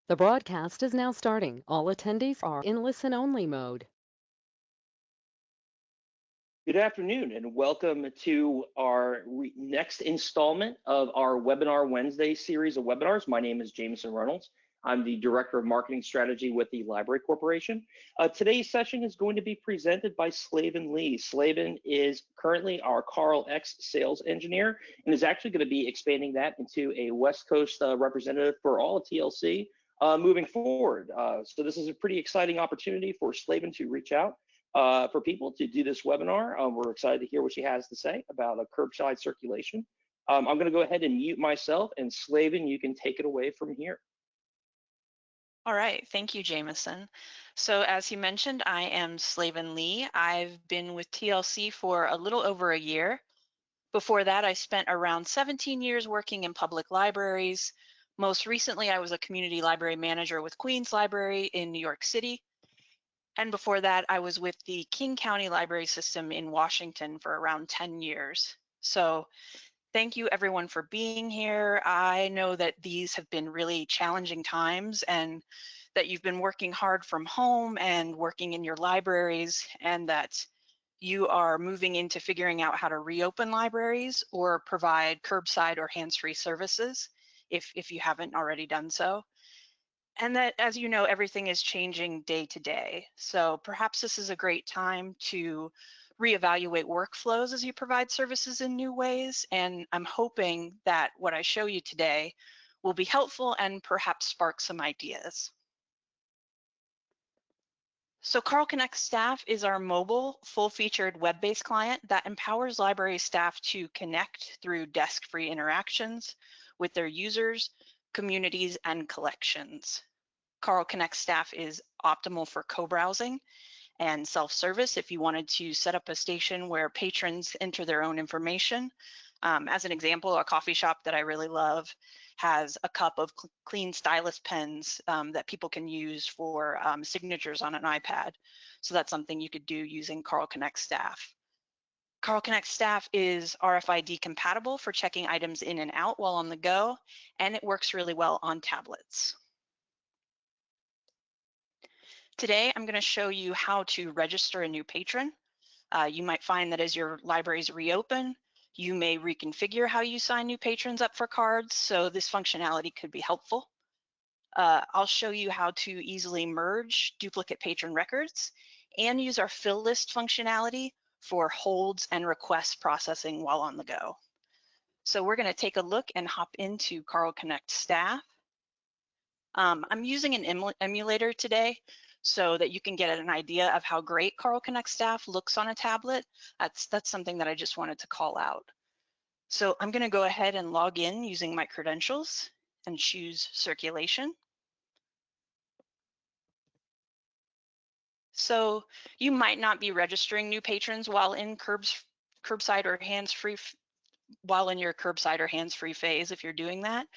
The broadcast is now starting. All attendees are in listen-only mode. Good afternoon and welcome to our next installment of our Webinar Wednesday series of webinars. My name is Jameson Reynolds. I'm the Director of Marketing Strategy with the Library Corporation. Today's session is going to be presented by Slaven Lee. Slaven is currently our Carl X sales engineer and is actually going to be expanding that into a West Coast representative for all of TLC moving forward. So this is a pretty exciting opportunity for Slaven to reach out for people to do this webinar. We're excited to hear what she has to say about a curbside circulation. I'm going to go ahead and mute myself, and Slaven, you can take it away from here. All right, thank you, Jameson. So as he mentioned, I am Slaven Lee. I've been with TLC for a little over a year. Before that, I spent around 17 years working in public libraries. Most recently, I was a community library manager with Queens Library in New York City. And before that, I was with the King County Library System in Washington for around 10 years. So thank you everyone for being here. I know that these have been really challenging times and that you've been working hard from home and working in your libraries, and that you are moving into figuring out how to reopen libraries or provide curbside or hands-free services if you haven't already done so. And that, as you know, everything is changing day to day. So perhaps this is a great time to reevaluate workflows as you provide services in new ways. And I'm hoping that what I show you today will be helpful and perhaps spark some ideas. So Carl Connect Staff is our mobile, full-featured web-based client that empowers library staff to connect through desk-free interactions with their users, communities, and collections. Carl Connect Staff is optimal for co-browsing and self-service if you wanted to set up a station where patrons enter their own information. As an example, a coffee shop that I really love has a cup of clean stylus pens that people can use for signatures on an iPad. So that's something you could do using Carl Connect Staff. Carl Connect Staff is RFID compatible for checking items in and out while on the go, and it works really well on tablets. Today, I'm going to show you how to register a new patron. You might find that as your libraries reopen, you may reconfigure how you sign new patrons up for cards, so this functionality could be helpful. I'll show you how to easily merge duplicate patron records and use our fill list functionality for holds and request processing while on the go. So we're going to take a look and hop into Carl Connect Staff. I'm using an emulator today so that you can get an idea of how great Carl Connect Staff looks on a tablet. That's something that I just wanted to call out. So I'm going to go ahead and log in using my credentials and choose circulation. So you might not be registering new patrons while in curbside or hands-free, while in your curbside or hands-free phase if you're doing that.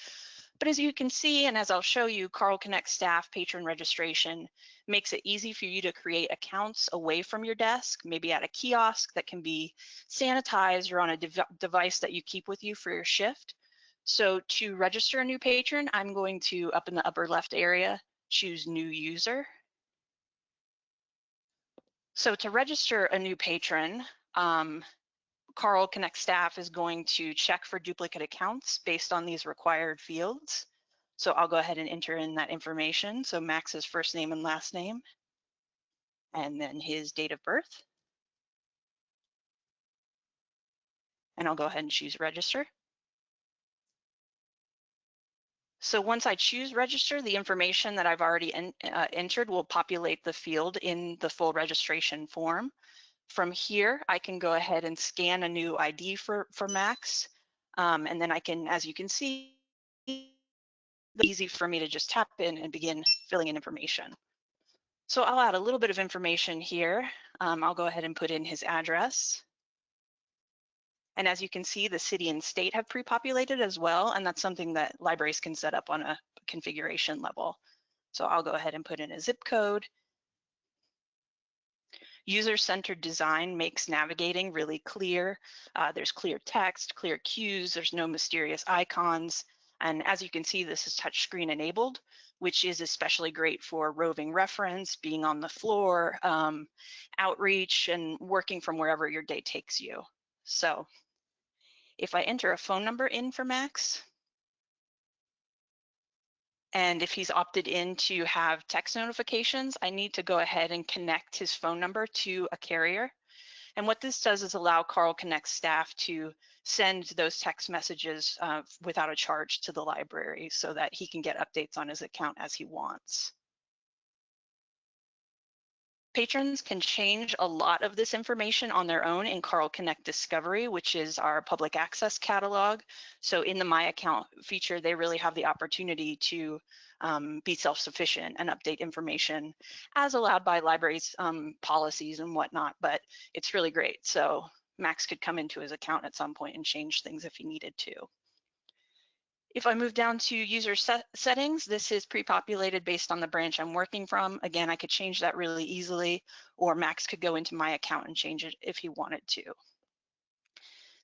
But as you can see, and as I'll show you, Carl Connect Staff patron registration makes it easy for you to create accounts away from your desk, maybe at a kiosk that can be sanitized or on a device that you keep with you for your shift. So to register a new patron, I'm going to, up in the upper left area, choose New User. So to register a new patron, Carl Connect Staff is going to check for duplicate accounts based on these required fields. So I'll go ahead and enter in that information. So Max's first name and last name, and then his date of birth. And I'll go ahead and choose register. So once I choose register, the information that I've already entered will populate the field in the full registration form. From here, I can go ahead and scan a new ID for Max. And then I can, as you can see, easy for me to just tap in and begin filling in information. So I'll add a little bit of information here. I'll go ahead and put in his address. And as you can see, the city and state have pre-populated as well, and that's something that libraries can set up on a configuration level. So I'll go ahead and put in a zip code. User-centered design makes navigating really clear. There's clear text, clear cues, there's no mysterious icons. And as you can see, this is touchscreen enabled, which is especially great for roving reference, being on the floor, outreach, and working from wherever your day takes you. So if I enter a phone number in for Max, and if he's opted in to have text notifications, I need to go ahead and connect his phone number to a carrier. And what this does is allow Carl Connect staff to send those text messages without a charge to the library so that he can get updates on his account as he wants. Patrons can change a lot of this information on their own in Carl Connect Discovery, which is our public access catalog. So in the My Account feature, they really have the opportunity to be self-sufficient and update information as allowed by libraries policies and whatnot, but it's really great. So Max could come into his account at some point and change things if he needed to. If I move down to user settings, this is pre-populated based on the branch I'm working from. Again, I could change that really easily, or Max could go into my account and change it if he wanted to.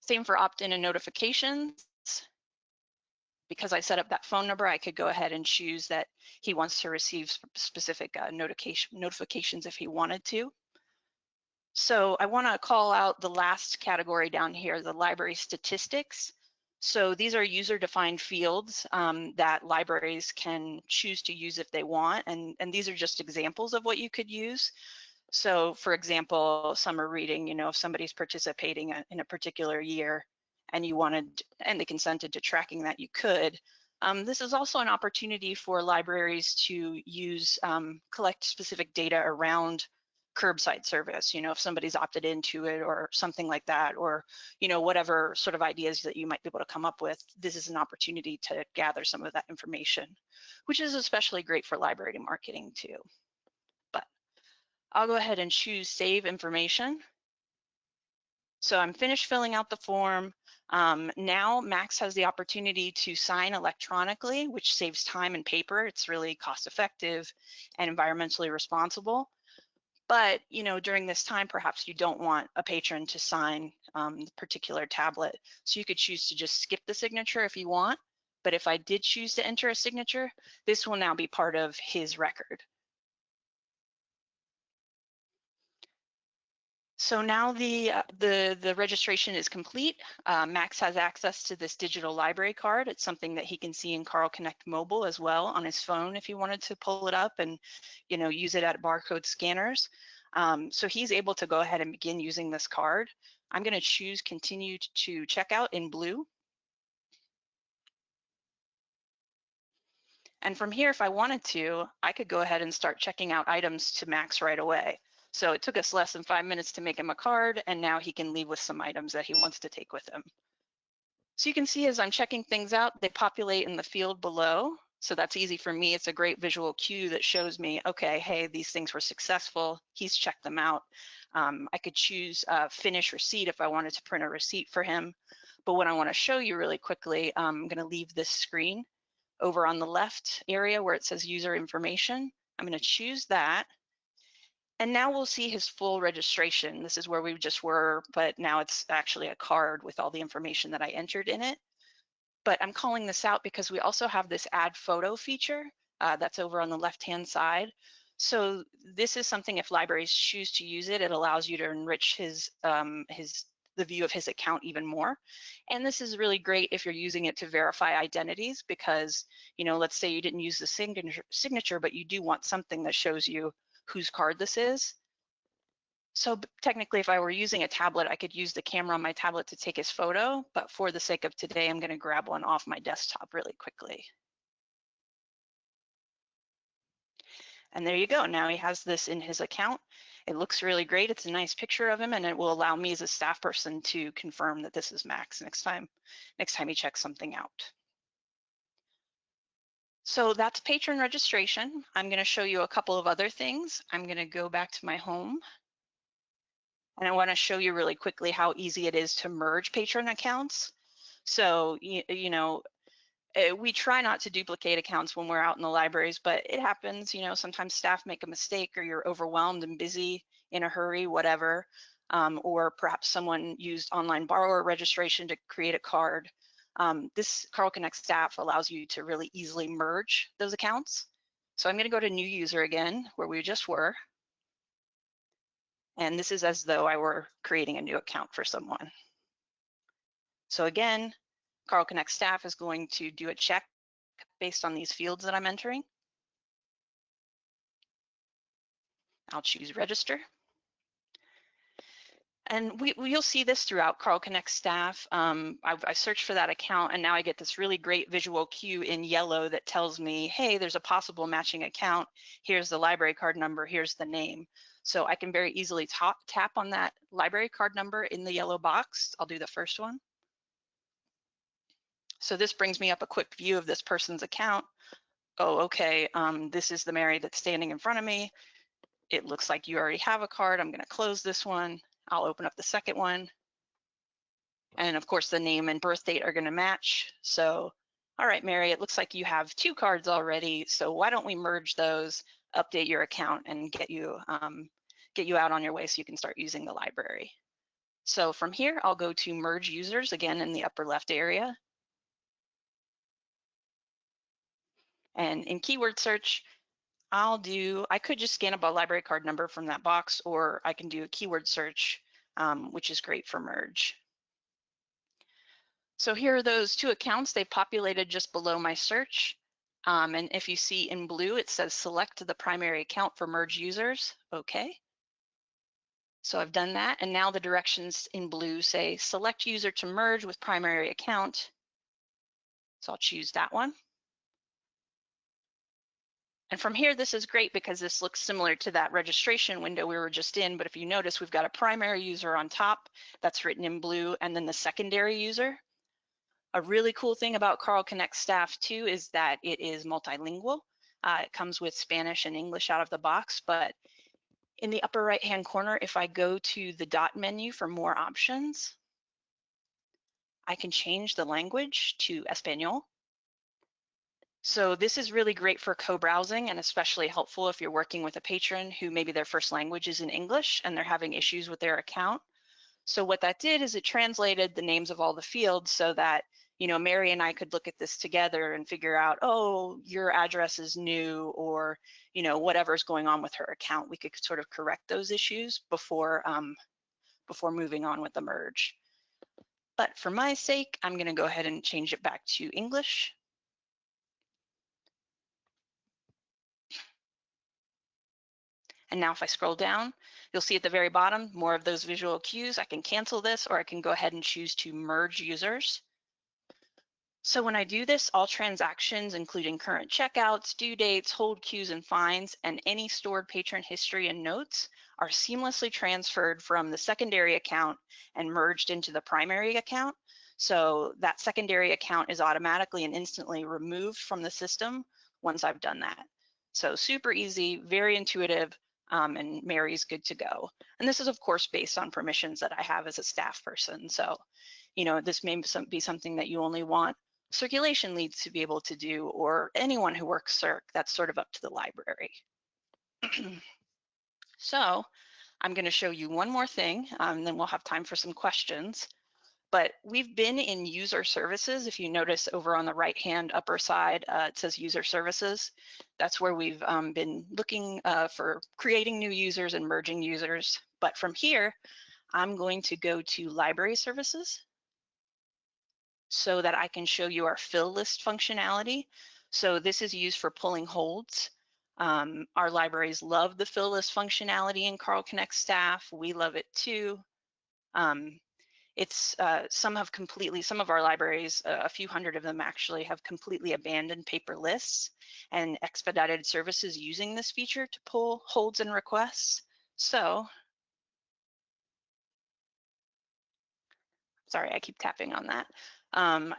Same for opt-in and notifications. Because I set up that phone number, I could go ahead and choose that he wants to receive specific notifications if he wanted to. So I want to call out the last category down here, the library statistics. So these are user-defined fields that libraries can choose to use if they want, and these are just examples of what you could use. So for example, summer reading, if somebody's participating in a particular year and you wanted, and they consented to tracking that, you could. This is also an opportunity for libraries to use, collect specific data around curbside service, if somebody's opted into it or something like that, or, whatever sort of ideas that you might be able to come up with, this is an opportunity to gather some of that information, which is especially great for library marketing too. But I'll go ahead and choose Save Information. So I'm finished filling out the form. Now Max has the opportunity to sign electronically, which saves time and paper. It's really cost effective and environmentally responsible. But during this time, perhaps you don't want a patron to sign the particular tablet. So you could choose to just skip the signature if you want. But if I did choose to enter a signature, this will now be part of his record. So now the registration is complete. Max has access to this digital library card. It's something that he can see in Carl Connect Mobile as well on his phone if he wanted to pull it up and use it at barcode scanners. So he's able to go ahead and begin using this card. I'm going to choose Continue to Checkout in blue. And from here, if I wanted to, I could go ahead and start checking out items to Max right away. So it took us less than 5 minutes to make him a card, and now he can leave with some items that he wants to take with him. So you can see as I'm checking things out, they populate in the field below. So that's easy for me. It's a great visual cue that shows me, okay, hey, these things were successful. He's checked them out. I could choose Finish Receipt if I wanted to print a receipt for him. But what I want to show you really quickly, I'm going to leave this screen over on the left area where it says User Information. I'm going to choose that. And now we'll see his full registration. This is where we just were, but now it's actually a card with all the information that I entered in it. But I'm calling this out because we also have this add photo feature that's over on the left-hand side. So this is something, if libraries choose to use it, it allows you to enrich the view of his account even more. And this is really great if you're using it to verify identities because, let's say you didn't use the signature, but you do want something that shows you whose card this is. So technically, if I were using a tablet, I could use the camera on my tablet to take his photo, but for the sake of today, I'm going to grab one off my desktop really quickly. And there you go. Now he has this in his account. It looks really great. It's a nice picture of him, and it will allow me as a staff person to confirm that this is Max next time he checks something out. So that's patron registration. I'm going to show you a couple of other things. I'm going to go back to my home. And I want to show you really quickly how easy it is to merge patron accounts. So, we try not to duplicate accounts when we're out in the libraries, but it happens, sometimes staff make a mistake or you're overwhelmed and busy in a hurry, whatever. Or perhaps someone used online borrower registration to create a card. This Carl Connect staff allows you to really easily merge those accounts. So I'm going to go to new user again, where we just were. And this is as though I were creating a new account for someone. So again, Carl Connect staff is going to do a check based on these fields that I'm entering. I'll choose register. And you'll see this throughout Carl Connect staff. I searched for that account, and now I get this really great visual cue in yellow that tells me, hey, there's a possible matching account. Here's the library card number, here's the name. So I can very easily tap on that library card number in the yellow box. I'll do the first one. So this brings me up a quick view of this person's account. Oh, okay, this is the Mary that's standing in front of me. It looks like you already have a card. I'm gonna close this one. I'll open up the second one. And of course, the name and birth date are gonna match. So, all right, Mary, it looks like you have 2 cards already. So why don't we merge those, update your account, and get you out on your way so you can start using the library. So from here, I'll go to merge users again in the upper left area. And in keyword search, I could just scan up a library card number from that box, or I can do a keyword search, which is great for merge. So here are those 2 accounts. They populated just below my search. And if you see in blue, it says select the primary account for merge users. Okay. So I've done that. And now the directions in blue say select user to merge with primary account. So I'll choose that one. And from here, this is great because this looks similar to that registration window we were just in. But if you notice, we've got a primary user on top that's written in blue, and then the secondary user. A really cool thing about Carl Connect staff too is that it is multilingual. It comes with Spanish and English out of the box, but in the upper right-hand corner, if I go to the dot menu for more options, I can change the language to Espanol. So this is really great for co-browsing, and especially helpful if you're working with a patron who maybe their first language is in English and they're having issues with their account. So what that did is it translated the names of all the fields so that, you know, Mary and I could look at this together and figure out, oh, your address is new, or, you know, whatever's going on with her account. We could sort of correct those issues before moving on with the merge. But for my sake, I'm going to go ahead and change it back to English. And now if I scroll down, you'll see at the very bottom, more of those visual cues. I can cancel this, or I can go ahead and choose to merge users. So when I do this, all transactions, including current checkouts, due dates, hold queues and fines, and any stored patron history and notes are seamlessly transferred from the secondary account and merged into the primary account. So that secondary account is automatically and instantly removed from the system once I've done that. So super easy, very intuitive, and Mary's good to go. And this is of course based on permissions that I have as a staff person. So, you know, this may be something that you only want circulation leads to be able to do, or anyone who works circ. That's sort of up to the library. So I'm going to show you one more thing, and then we'll have time for some questions. But we've been in user services. If you notice over on the right-hand upper side, it says user services. That's where we've been looking for creating new users and merging users. But from here, I'm going to go to library services so that I can show you our fill list functionality. So this is used for pulling holds. Our libraries love the fill list functionality in Carl Connect staff. We love it too. Some of our libraries, a few hundred of them actually, have completely abandoned paper lists and expedited services using this feature to pull holds and requests. So, sorry, I keep tapping on that.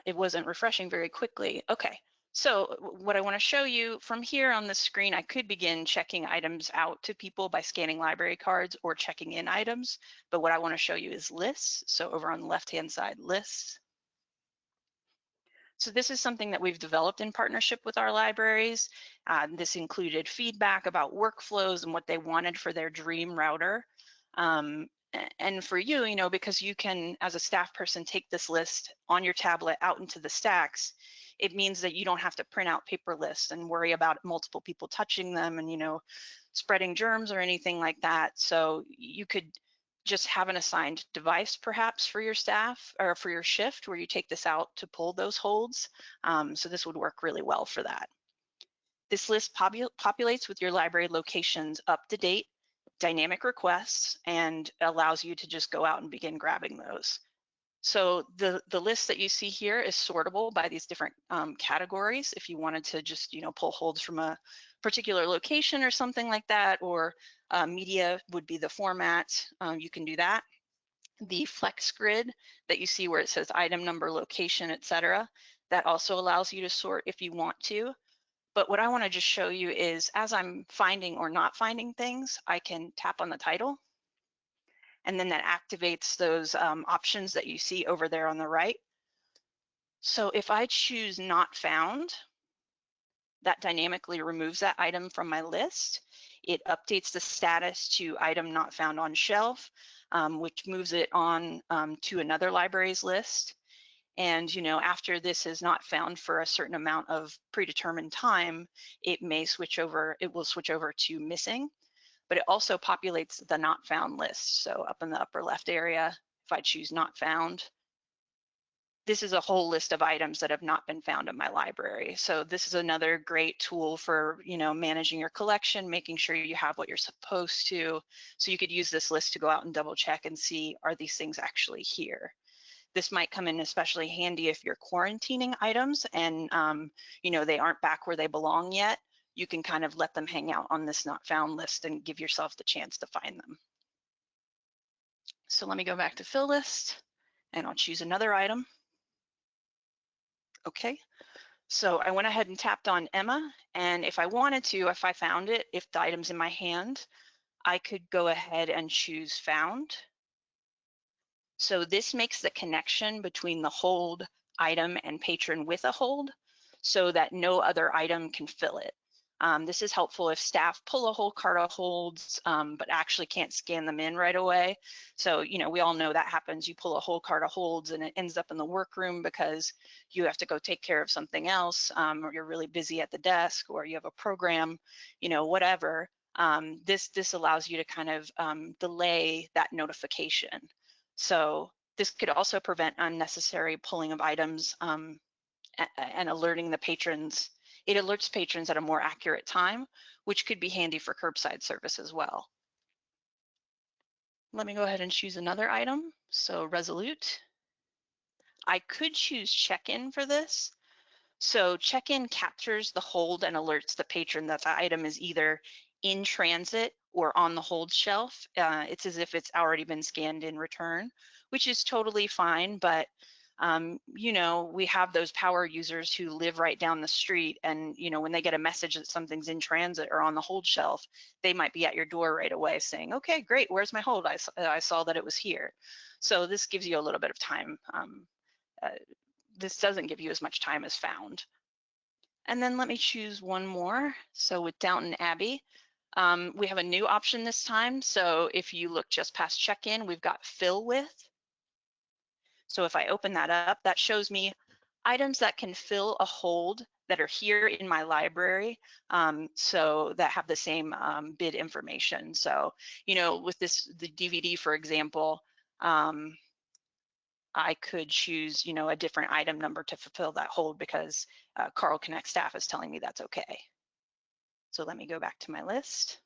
It wasn't refreshing very quickly. Okay, so what I want to show you from here on the screen, I could begin checking items out to people by scanning library cards or checking in items, but what I want to show you is lists. So over on the left-hand side, lists. So this is something that we've developed in partnership with our libraries. This included feedback about workflows and what they wanted for their dream router. And for you, you know, because you can, as a staff person, take this list on your tablet out into the stacks, it means that you don't have to print out paper lists and worry about multiple people touching them and, you know, spreading germs or anything like that. So you could just have an assigned device perhaps for your staff or for your shift where you take this out to pull those holds. So this would work really well for that. This list populates with your library locations up to date, dynamic requests, and allows you to just go out and begin grabbing those. So the list that you see here is sortable by these different categories. If you wanted to just, you know, pull holds from a particular location or something like that, or media would be the format, you can do that. The flex grid that you see where it says item number, location, etc., that also allows you to sort if you want to. But what I want to just show you is as I'm finding or not finding things, I can tap on the title. And then that activates those options that you see over there on the right. So if I choose not found, that dynamically removes that item from my list. It updates the status to item not found on shelf, which moves it on to another library's list. And, you know, after this is not found for a certain amount of predetermined time, it may switch over, it will switch over to missing, but it also populates the not found list. So up in the upper left area, if I choose not found, this is a whole list of items that have not been found in my library. So this is another great tool for, you know, managing your collection, making sure you have what you're supposed to. So you could use this list to go out and double check and see, are these things actually here? This might come in especially handy if you're quarantining items and you know, they aren't back where they belong yet. You can kind of let them hang out on this not found list and give yourself the chance to find them. So let me go back to fill list and I'll choose another item. Okay, so I went ahead and tapped on Emma, and if I wanted to, if I found it, if the item's in my hand, I could go ahead and choose found. So this makes the connection between the hold item and patron with a hold so that no other item can fill it. This is helpful if staff pull a whole cart of holds, but actually can't scan them in right away. So, you know, we all know that happens. You pull a whole cart of holds and it ends up in the workroom because you have to go take care of something else, or you're really busy at the desk, or you have a program, you know, whatever. This allows you to kind of delay that notification. So this could also prevent unnecessary pulling of items and alerting the patrons. It alerts patrons at a more accurate time, which could be handy for curbside service as well. Let me go ahead and choose another item. So Resolute. I could choose check-in for this. So check-in captures the hold and alerts the patron that the item is either in transit or on the hold shelf. It's as if it's already been scanned in return, which is totally fine, but you know, we have those power users who live right down the street, and you know, when they get a message that something's in transit or on the hold shelf, they might be at your door right away saying, okay, great, where's my hold? I saw that it was here. So this gives you a little bit of time. This doesn't give you as much time as found. And then let me choose one more. So with Downton Abbey, we have a new option this time. So if you look just past check-in, we've got fill with. So if I open that up, that shows me items that can fill a hold that are here in my library, so that have the same bid information. So, you know, with the DVD, for example, I could choose, you know, a different item number to fulfill that hold because Carl Connect staff is telling me that's okay. So let me go back to my list.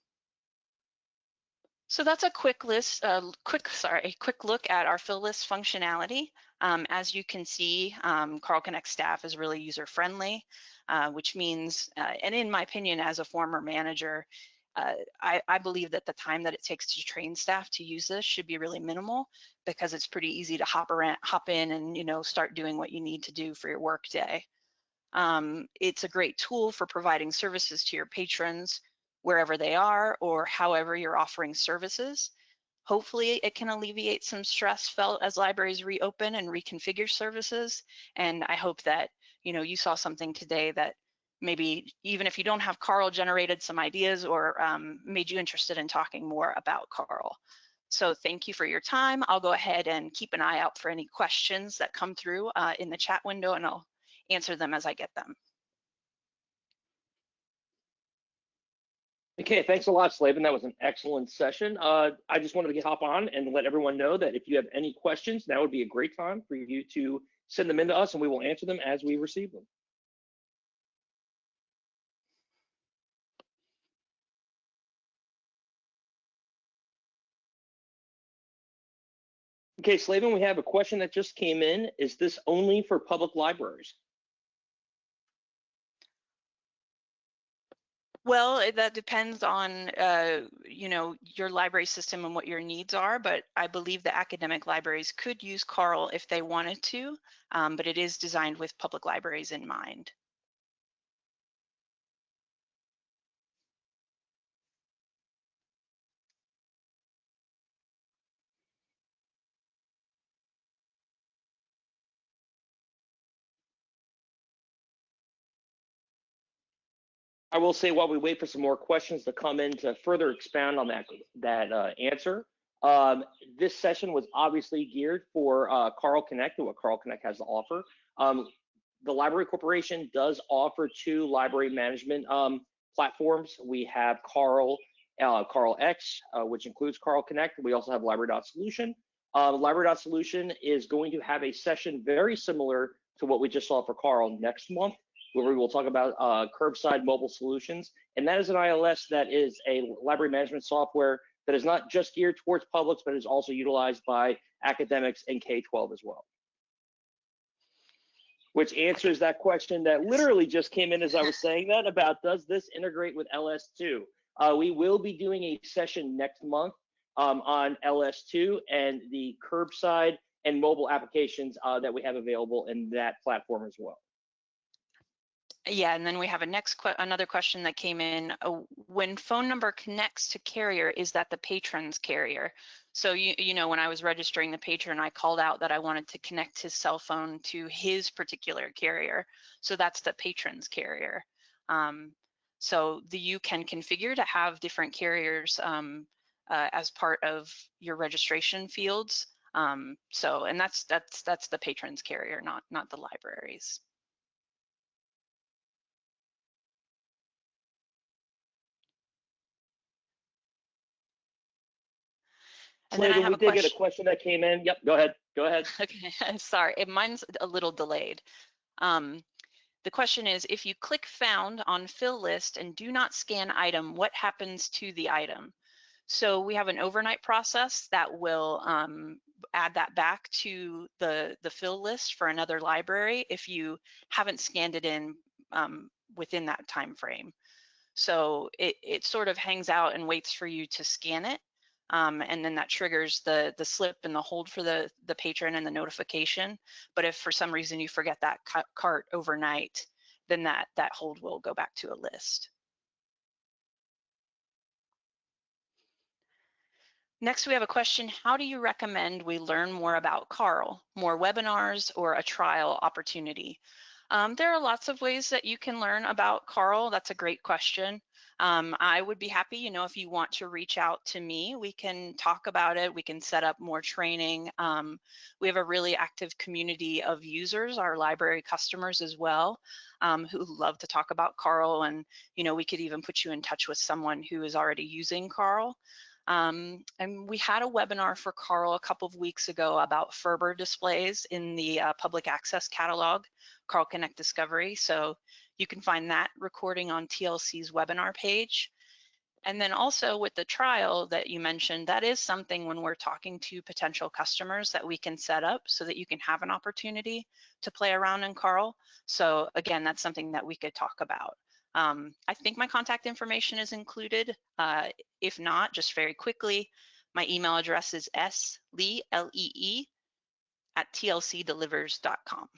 So that's a quick quick look at our fill list functionality. As you can see, Carl Connect staff is really user friendly, which means, and in my opinion, as a former manager, I believe that the time that it takes to train staff to use this should be really minimal because it's pretty easy to hop in and, you know, start doing what you need to do for your work day. It's a great tool for providing services to your patrons wherever they are or however you're offering services. Hopefully it can alleviate some stress felt as libraries reopen and reconfigure services. And I hope that, you know, you saw something today that maybe even if you don't have Carl, generated some ideas or made you interested in talking more about Carl. So thank you for your time. I'll go ahead and keep an eye out for any questions that come through in the chat window, and I'll answer them as I get them. Okay, thanks a lot, Slaven. That was an excellent session. I just wanted to hop on and let everyone know that if you have any questions, now would be a great time for you to send them in to us, and we will answer them as we receive them. Okay, Slaven, we have a question that just came in. Is this only for public libraries? Well, that depends on you know, your library system and what your needs are, but I believe the academic libraries could use Carl if they wanted to, but it is designed with public libraries in mind. I will say while we wait for some more questions to come in to further expand on that answer, this session was obviously geared for Carl Connect and what Carl Connect has to offer. The Library Corporation does offer 2 library management platforms. We have Carl X, which includes Carl Connect. We also have Library.Solution. Library.Solution is going to have a session very similar to what we just saw for Carl next month, where we will talk about Curbside mobile solutions. And that is an ILS that is a library management software that is not just geared towards publics, but is also utilized by academics and K-12 as well. Which answers that question that literally just came in as I was saying that about, does this integrate with LS2? We will be doing a session next month on LS2 and the Curbside and mobile applications that we have available in that platform as well. Yeah, and then we have another question that came in. When phone number connects to carrier, is that the patron's carrier? So you know, when I was registering the patron, I called out that I wanted to connect his cell phone to his particular carrier. So that's the patron's carrier. So you can configure to have different carriers as part of your registration fields. So, and that's the patron's carrier, not the libraries. And then I have we did get a question that came in. Yep, go ahead. Go ahead. Okay, sorry, mine's a little delayed. The question is, if you click found on fill list and do not scan item, what happens to the item? So we have an overnight process that will add that back to the fill list for another library if you haven't scanned it in within that time frame. So it sort of hangs out and waits for you to scan it. And then that triggers the slip and the hold for the patron and the notification. But if for some reason you forget that cart overnight, then that hold will go back to a list. Next, we have a question. How do you recommend we learn more about Carl? More webinars or a trial opportunity? There are lots of ways that you can learn about Carl. That's a great question. I would be happy, you know, if you want to reach out to me, we can talk about it. We can set up more training. We have a really active community of users, our library customers as well, who love to talk about Carl. And, you know, we could even put you in touch with someone who is already using Carl. And we had a webinar for Carl a couple of weeks ago about Ferber displays in the public access catalog, Carl Connect Discovery. So you can find that recording on TLC's webinar page. And then also with the trial that you mentioned, that is something when we're talking to potential customers that we can set up so that you can have an opportunity to play around in Carl. So again, that's something that we could talk about. I think my contact information is included. If not, just very quickly, my email address is slee, L-E-E, @tlcdelivers.com.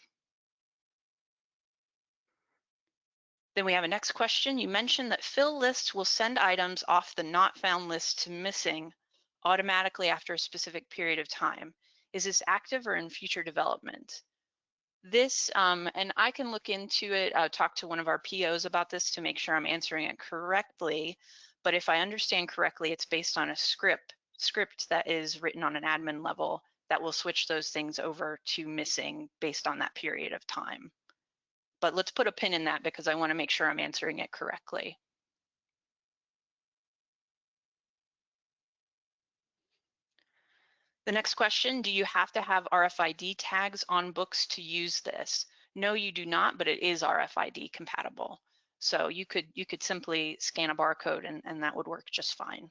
Then we have a next question. You mentioned that fill lists will send items off the not found list to missing automatically after a specific period of time. Is this active or in future development? This, and I can look into it, talk to one of our POs about this to make sure I'm answering it correctly. But if I understand correctly, it's based on a script script that is written on an admin level that will switch those things over to missing based on that period of time. But let's put a pin in that because I want to make sure I'm answering it correctly. The next question, do you have to have RFID tags on books to use this? No, you do not, but it is RFID compatible. So you could simply scan a barcode and that would work just fine.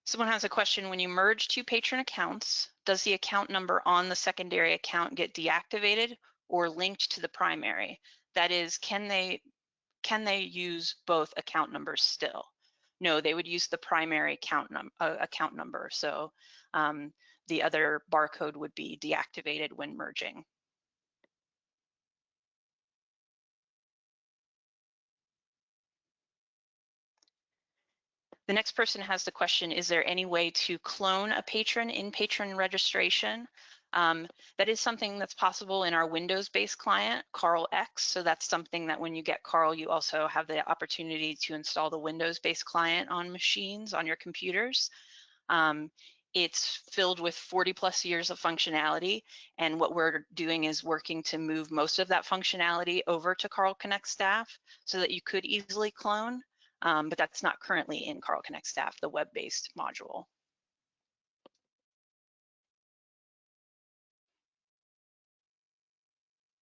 Someone has a question, when you merge two patron accounts, does the account number on the secondary account get deactivated or linked to the primary? That is, can they use both account numbers still? No, they would use the primary account number. So the other barcode would be deactivated when merging. The next person has the question, is there any way to clone a patron in patron registration? That is something that's possible in our Windows-based client, Carl X. So that's something that when you get Carl, you also have the opportunity to install the Windows-based client on machines, on your computers. It's filled with 40+ years of functionality. And what we're doing is working to move most of that functionality over to Carl Connect staff so that you could easily clone. But that's not currently in Carl Connect staff, the web-based module.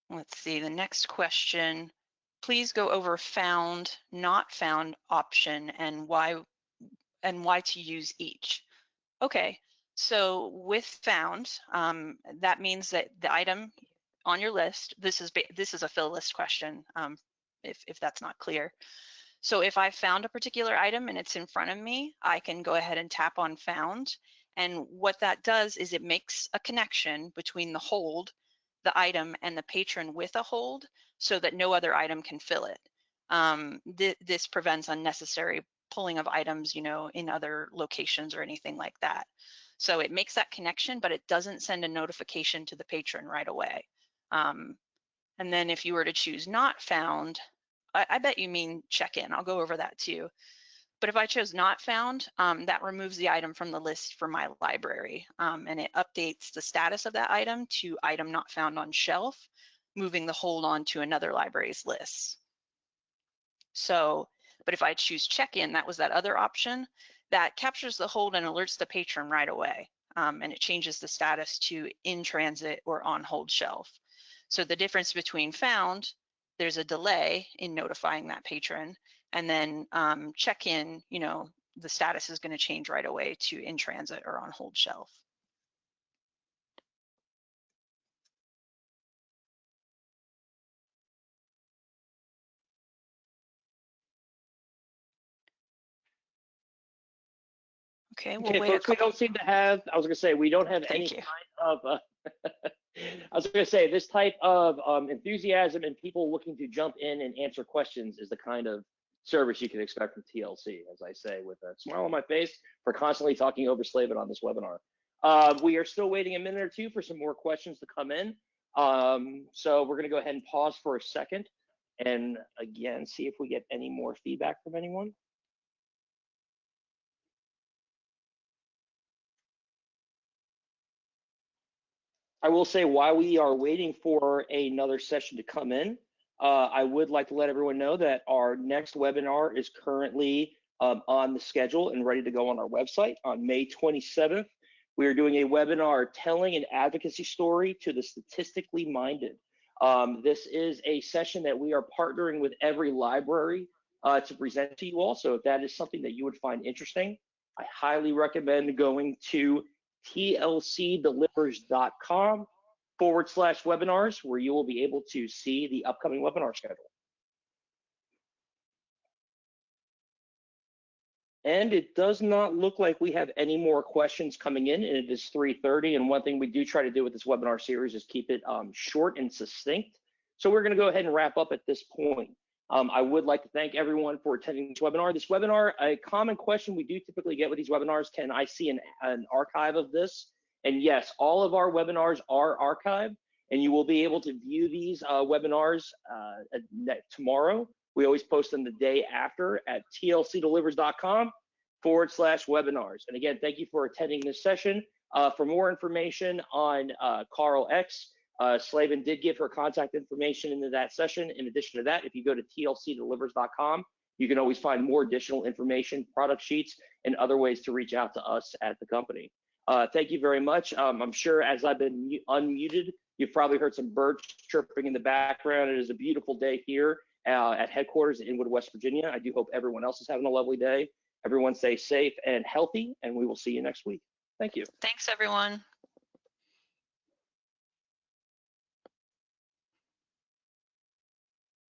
Let's see, the next question. Please go over found, not found option and why to use each. Okay, so with found, that means that the item on your list, this is a fill list question, if that's not clear. So if I found a particular item and it's in front of me, I can go ahead and tap on found. And what that does is it makes a connection between the hold, the item, and the patron with a hold so that no other item can fill it. This prevents unnecessary pulling of items, in other locations or anything like that. So it makes that connection, but it doesn't send a notification to the patron right away. And then if you were to choose not found, I bet you mean check-in. I'll go over that too. But if I chose not found, that removes the item from the list for my library, and it updates the status of that item to item not found on shelf, moving the hold on to another library's list. So, but if I choose check-in, that was that other option, that captures the hold and alerts the patron right away, and it changes the status to in transit or on hold shelf. So the difference between found, there's a delay in notifying that patron, and then check-in, the status is going to change right away to in transit or on hold shelf. Okay, we'll wait. Folks, we don't seem to have, I was going to say, we don't have any kind of, I was going to say, this type of enthusiasm and people looking to jump in and answer questions is the kind of service you can expect from TLC, as I say, with a smile on my face for constantly talking over Slaven on this webinar. We are still waiting a minute or two for some more questions to come in. So we're going to go ahead and pause for a second and again, see if we get any more feedback from anyone. I will say while we are waiting for another session to come in, I would like to let everyone know that our next webinar is currently on the schedule and ready to go on our website on May 27th. We are doing a webinar telling an advocacy story to the statistically minded. This is a session that we are partnering with every library to present to you all. So if that is something that you would find interesting, I highly recommend going to tlcdelivers.com/webinars, where you will be able to see the upcoming webinar schedule. And it does not look like we have any more questions coming in, and it is 3:30. And one thing we do try to do with this webinar series is keep it short and succinct. So we're going to go ahead and wrap up at this point. I would like to thank everyone for attending this webinar. This webinar, a common question we do typically get with these webinars, can I see an archive of this? And yes, all of our webinars are archived. and you will be able to view these webinars tomorrow. We always post them the day after at tlcdelivers.com/webinars. And again, thank you for attending this session. For more information on Carl X, Slaven did give her contact information into that session. In addition to that, if you go to tlcdelivers.com, you can always find more additional information, product sheets, and other ways to reach out to us at the company. Thank you very much. I'm sure as I've been unmuted, you've probably heard some birds chirping in the background. It is a beautiful day here at headquarters in Inwood, West Virginia. I do hope everyone else is having a lovely day. Everyone stay safe and healthy, and we will see you next week. Thank you. Thanks, everyone.